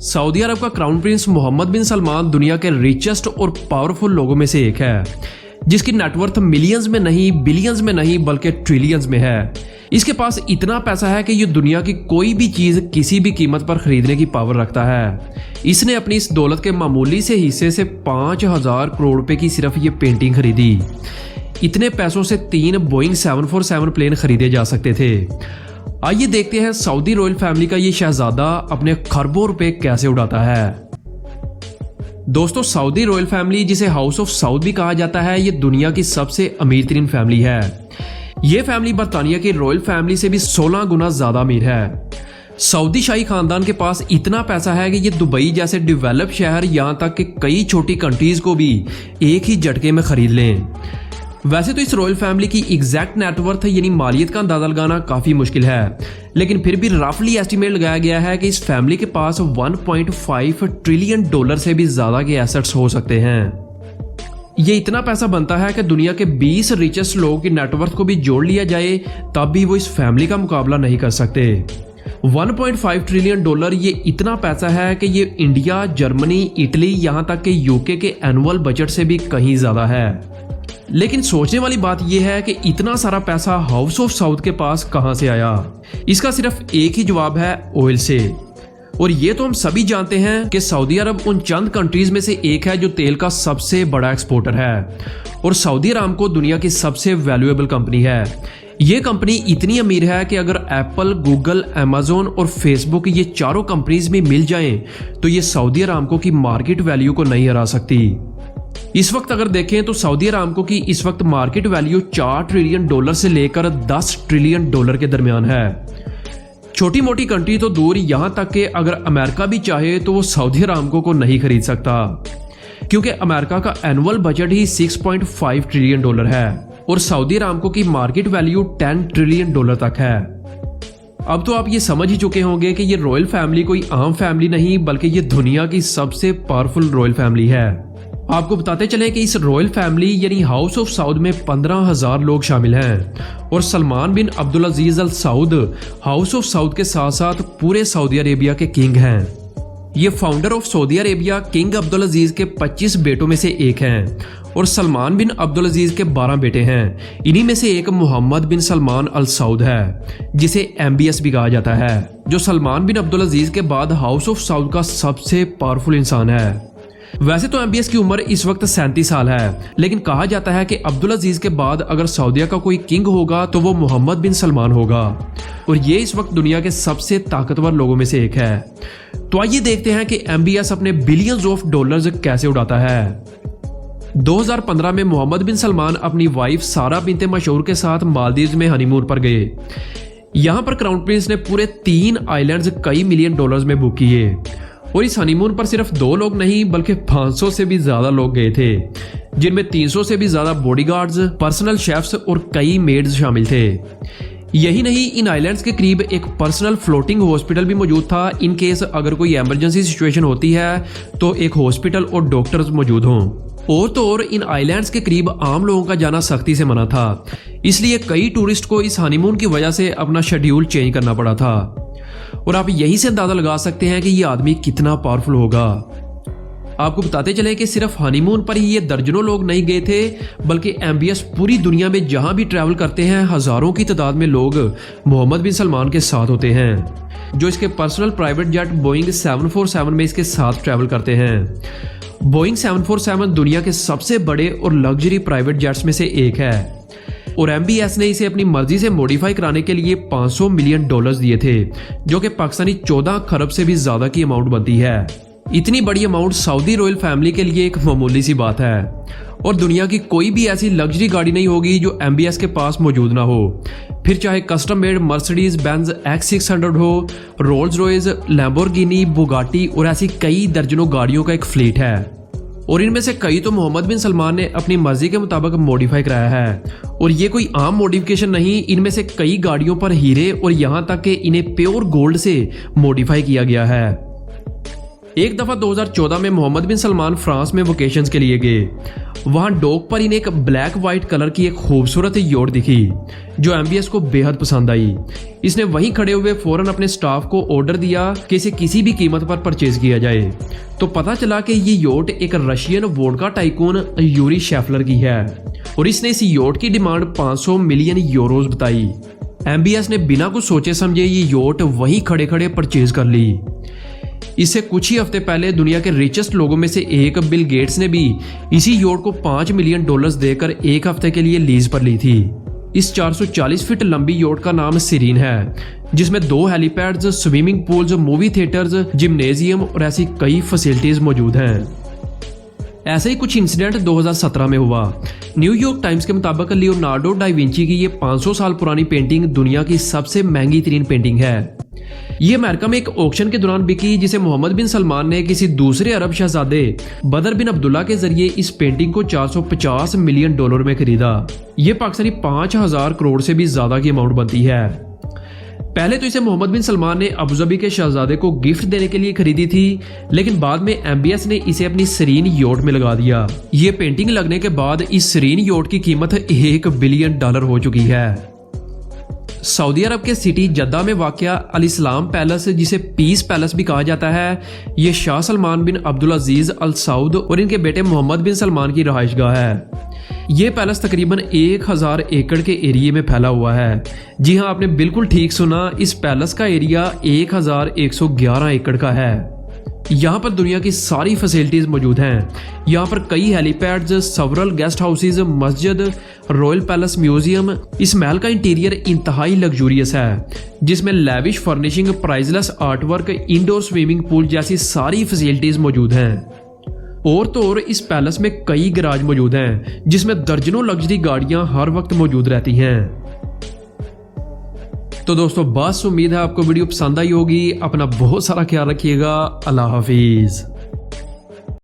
Saudi अरब का crown Prince Mohammad बिन सलमान दुनिया के रिचेस्ट और पावरफुल लोगों में से एक है, जिसकी नेटवर्थ मिलियंस में नहीं, बिलियंस में नहीं, बल्कि ट्रिलियंस में है। इसके पास इतना पैसा है कि ये दुनिया की कोई भी चीज किसी भी कीमत पर खरीदने की पावर रखता है। इसने अपनी इस दौलत के मामूली से हिस्से से 5,000 करोड़ रुपए की सिर्फ ये पेंटिंग खरीदी। इतने पैसों से 3 बोइंग 747 प्लेन खरीदे जा सकते थे। आइए देखते हैं सऊदी रॉयल फैमिली का ये शहजादा अपने खरबों रुपए कैसे उड़ाता है। दोस्तों, सऊदी रॉयल फैमिली, जिसे हाउस ऑफ साउद भी कहा जाता है, ये दुनिया की सबसे अमीर तरीन फैमिली है। ये फैमिली बरतानिया की रॉयल फैमिली से भी 16 गुना ज्यादा अमीर है। सऊदी शाही खानदान के पास इतना पैसा है कि ये दुबई जैसे डेवलप शहर, यहां तक कि कई छोटी कंट्रीज को भी एक ही झटके में खरीद लें। वैसे तो इस रॉयल फैमिली की एग्जैक्ट नेटवर्थ यानी मालियत का अंदाजा लगाना काफी मुश्किल है, लेकिन फिर भी रफली एस्टिमेट लगाया गया है कि इस फैमिली के पास 1.5 ट्रिलियन डॉलर से भी ज्यादा के एसेट्स हो सकते हैं। ये इतना पैसा बनता है कि दुनिया के 20 रिचेस्ट लोगों की नेटवर्थ को भी जोड़ लिया जाए तब भी वो इस फैमिली का मुकाबला नहीं कर सकते। 1.5 ट्रिलियन डॉलर ये इतना पैसा है कि ये इंडिया, जर्मनी, इटली, यहां तक कि यूके के एनुअल बजट से भी कहीं ज्यादा है। लेकिन सोचने वाली बात यह है कि इतना सारा पैसा हाउस ऑफ साउद के पास कहां से आया। इसका सिर्फ एक ही जवाब है, ऑयल से। और ये तो हम सभी जानते हैं कि सऊदी अरब उन चंद कंट्रीज में से एक है जो तेल का सबसे बड़ा एक्सपोर्टर है, और सऊदी अरामको दुनिया की सबसे वैल्यूएबल कंपनी है। ये कंपनी इतनी अमीर है कि अगर एप्पल, गूगल, अमेजोन और फेसबुक ये चारों कंपनीज में मिल जाएं तो ये सऊदी अरामको की मार्केट वैल्यू को नहीं हरा सकती। इस वक्त अगर देखें तो सऊदी अरामको की इस वक्त मार्केट वैल्यू 4 ट्रिलियन डॉलर से लेकर 10 ट्रिलियन डॉलर के दरमियान है। छोटी मोटी कंट्री तो दूर, यहां तक कि अगर अमेरिका भी चाहे तो वो सऊदी अरामको को नहीं खरीद सकता, क्योंकि अमेरिका का एनुअल बजट ही 6.5 ट्रिलियन डॉलर है और सऊदी अरामको की मार्केट वैल्यू 10 ट्रिलियन डॉलर तक है। अब तो आप ये समझ ही चुके होंगे कि ये रॉयल फैमिली कोई आम फैमिली नहीं, बल्कि ये दुनिया की सबसे पावरफुल रॉयल फैमिली है। आपको बताते चले कि इस रॉयल फैमिली यानी हाउस ऑफ साउद में 15,000 लोग शामिल हैं, और Salman bin Abdul Aziz al Saud house of Saud के साथ साथ पूरे सऊदी अरेबिया के किंग हैं। ये founder of Saudi Arabia king Abdul Aziz के 25 बेटों में से एक हैं, और सलमान बिन अब्दुल अजीज के 12 बेटे हैं। इन्हीं में से एक मोहम्मद बिन सलमान अल साउद है, जिसे MBS भी कहा जाता है, जो सलमान बिन अब्दुल अजीज के बाद हाउस ऑफ साउद का सबसे पावरफुल इंसान है। वैसे तो MBS की उम्र इस वक्त 37 साल है, लेकिन कहा जाता है कि अब्दुल अजीज के बाद अगर सऊदीया का कोई किंग होगा तो वो मोहम्मद बिन सलमान होगा, और ये इस वक्त दुनिया के सबसे ताकतवर लोगों में से एक है। तो आइए देखते हैं कि MBS अपने बिलियंस ऑफ डॉलर्स कैसे उड़ाता है। 2015 में मोहम्मद बिन सलमान अपनी वाइफ सारा बिनते मशहूर के साथ मालदीव्स में हनीमून पर गए। यहां पर क्राउन प्रिंस ने पूरे 3 आइलैंड्स कई मिलियन डॉलर्स में बुक किए, और इस हनीमून पर सिर्फ 2 लोग नहीं बल्कि 500 से भी ज्यादा लोग गए थे, जिनमें 300 से भी ज्यादा बॉडीगार्ड्स, पर्सनल शेफ्स और कई मेड्स शामिल थे। यही नहीं, इन आइलैंड्स के करीब एक पर्सनल फ्लोटिंग हॉस्पिटल भी मौजूद था। इन केस अगर कोई इमरजेंसी सिचुएशन होती है तो एक हॉस्पिटल और डॉक्टर्स मौजूद हों। और तो और इन आइलैंड्स के करीब आम लोगों का जाना सख्ती से मना था, इसलिए कई टूरिस्ट को इस हनीमून की वजह से अपना शेड्यूल चेंज करना पड़ा था। और आप यहीं से अंदाजा लगा सकते हैं कि ये आदमी कितना पावरफुल होगा। आपको बताते चले कि सिर्फ हनीमून पर ही ये दर्जनों लोग नहीं गए थे, बल्कि MBS पूरी दुनिया में जहां भी ट्रैवल करते हैं हजारों की तादाद में लोग मोहम्मद बिन सलमान के साथ होते हैं, जो इसके पर्सनल प्राइवेट जेट बोइंग 747 में इसके साथ ट्रैवल करते हैं। बोइंग 747 दुनिया के सबसे बड़े और लग्जरी प्राइवेट जेट्स में से एक है, और MBS ने इसे अपनी मर्जी से मॉडिफाई कराने के लिए 500 मिलियन डॉलर्स दिए थे, जो कि पाकिस्तानी 14 खरब से भी ज्यादा की अमाउंट बनती है। इतनी बड़ी अमाउंट सऊदी रॉयल फैमिली के लिए एक मामूली सी बात है, और दुनिया की कोई भी ऐसी लग्जरी गाड़ी नहीं होगी जो MBS के पास मौजूद ना हो। फिर चाहे custom made Mercedes Benz X600 हो, रोल्स रॉयस, लैम्बोर्गिनी, बुगाटी और ऐसी कई दर्जनों गाड़ियों का एक फ्लीट है, और इनमें से कई तो मोहम्मद बिन सलमान ने अपनी मर्जी के मुताबिक मॉडिफाई कराया है। और ये कोई आम मॉडिफिकेशन नहीं, इनमें से कई गाड़ियों पर हीरे और यहां तक कि इन्हें प्योर गोल्ड से मॉडिफाई किया गया है। एक दफ़ा 2014 में मोहम्मद बिन सलमान फ्रांस में वेकेशंस के लिए गए। वहाँ डॉक पर इन्हें एक ब्लैक वाइट कलर की एक खूबसूरत योट दिखी जो एमबीएस को बेहद पसंद आई। इसने वहीं खड़े हुए फौरन अपने स्टाफ को ऑर्डर दिया कि इसे किसी भी कीमत पर परचेज किया जाए। तो पता चला कि ये योट एक Russian vodka tycoon Yuri Shefler की है और इसने इस योट की डिमांड 500 मिलियन यूरोज बताई। एमबीएस ने बिना कुछ सोचे समझे ये योट वहीं खड़े खड़े परचेज कर ली। इससे कुछ ही हफ्ते पहले दुनिया के रिचेस्ट लोगों में से एक बिल गेट्स ने भी इसी योट को $5 मिलियन देकर एक हफ्ते के लिए लीज पर ली थी। इस 440 फीट लंबी योट का नाम सिरीन है, जिसमें 2 helipads, swimming pools, movie theatres, gymnasium और ऐसी कई फैसिलिटीज मौजूद हैं। ऐसा ही कुछ इंसिडेंट 2017 में हुआ। न्यूयॉर्क टाइम्स के मुताबिक लियोनार्डो डा विंची की ये 500 साल पुरानी पेंटिंग दुनिया की सबसे महंगी तरीन पेंटिंग है। ये अमेरिका में एक ऑक्शन के दौरान बिकी, जिसे मोहम्मद बिन सलमान ने किसी दूसरे अरब शहजादे बदर बिन अब्दुल्ला के जरिए इस पेंटिंग को $450 मिलियन में खरीदा। ये पाकिस्तानी 5000 करोड़ से भी ज्यादा की अमाउंट बनती है। पहले तो इसे मोहम्मद बिन सलमान ने अबुधाबी के शहजादे को गिफ्ट देने के लिए खरीदी थी, लेकिन बाद में एमबीएस ने इसे अपनी सीरीन योट में लगा दिया। ये पेंटिंग लगने के बाद इस सीरीन योट की कीमत $1 बिलियन हो चुकी है। सऊदी अरब के सिटी जद्दा में वाक़या अल इस्लाम पैलेस, जिसे पीस पैलेस भी कहा जाता है, ये Shah Salman bin Abdul Aziz अल सऊद और इनके बेटे मोहम्मद बिन सलमान की रहायशगाह है। ये पैलेस तकरीबन 1000 एकड़ के एरिया में फैला हुआ है। जी हाँ, आपने बिल्कुल ठीक सुना, इस पैलेस का एरिया 1111 एकड़ का है। यहाँ पर दुनिया की सारी फैसिलिटीज मौजूद हैं। यहाँ पर कई हेलीपैड्स, सेवरल गेस्ट हाउसेज, मस्जिद, रॉयल पैलेस म्यूजियम। इस महल का इंटीरियर इंतहाई लग्जूरियस है, जिसमें lavish furnishing, priceless artwork, indoor swimming pool जैसी सारी फैसिलिटीज मौजूद हैं। और तो और इस पैलेस में कई गैराज मौजूद हैं, जिसमें दर्जनों लग्जरी गाड़ियां हर वक्त मौजूद रहती हैं। तो दोस्तों, बस उम्मीद है आपको वीडियो पसंद आई होगी। अपना बहुत सारा ख्याल रखिएगा। अल्लाह हाफिज।